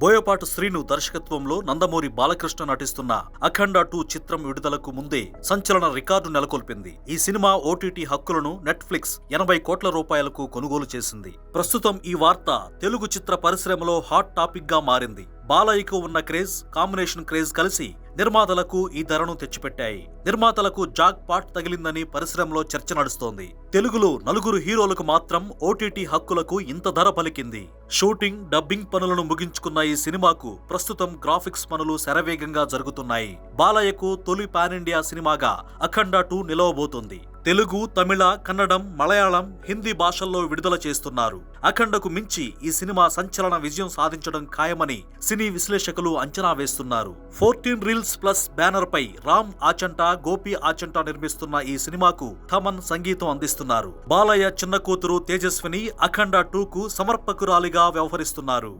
బోయపాటి శ్రీను దర్శకత్వంలో నందమూరి బాలకృష్ణ నటిస్తున్న అఖండ 2 చిత్రం విడుదలకు ముందే సంచలన రికార్డు నెలకొల్పింది. ఈ సినిమా ఓటీటీ హక్కులను నెట్ఫ్లిక్స్ 80 కోట్ల రూపాయలకు కొనుగోలు చేసింది. ప్రస్తుతం ఈ వార్త తెలుగు చిత్ర పరిశ్రమలో హాట్ టాపిక్ గా మారింది. బాలయ్యకు ఉన్న క్రేజ్, కాంబినేషన్ క్రేజ్ కలిసి నిర్మాతలకు ఈ ధరను తెచ్చిపెట్టాయి. నిర్మాతలకు జాక్ పాట్ తగిలిందని పరిశ్రమలో చర్చ నడుస్తోంది. తెలుగులో 4 హీరోలకు మాత్రం ఓటీటీ హక్కులకు ఇంత ధర పలికింది. షూటింగ్, డబ్బింగ్ పనులను ముగించుకున్న ఈ సినిమాకు ప్రస్తుతం గ్రాఫిక్స్ పనులు శరవేగంగా జరుగుతున్నాయి. బాలయ్యకు తొలి పాన్ ఇండియా సినిమాగా అఖండ 2 నిలవబోతోంది. తెలుగు, తమిళ, కన్నడం, మలయాళం, హిందీ భాషల్లో విడుదల చేస్తున్నారు. అఖండకు మించి ఈ సినిమా సంచలన విజయం సాధించడం ఖాయమని సినీ విశ్లేషకులు అంచనా వేస్తున్నారు. 14 రీల్స్ ప్లస్ బ్యానర్ పై రామ్ ఆచంట, గోపి ఆచంట నిర్మిస్తున్న ఈ సినిమాకు థమన్ సంగీతం అందిస్తున్నారు. బాలయ్య చిన్న కూతురు తేజస్విని అఖండ 2కు సమర్పకురాలిగా వ్యవహరిస్తున్నారు.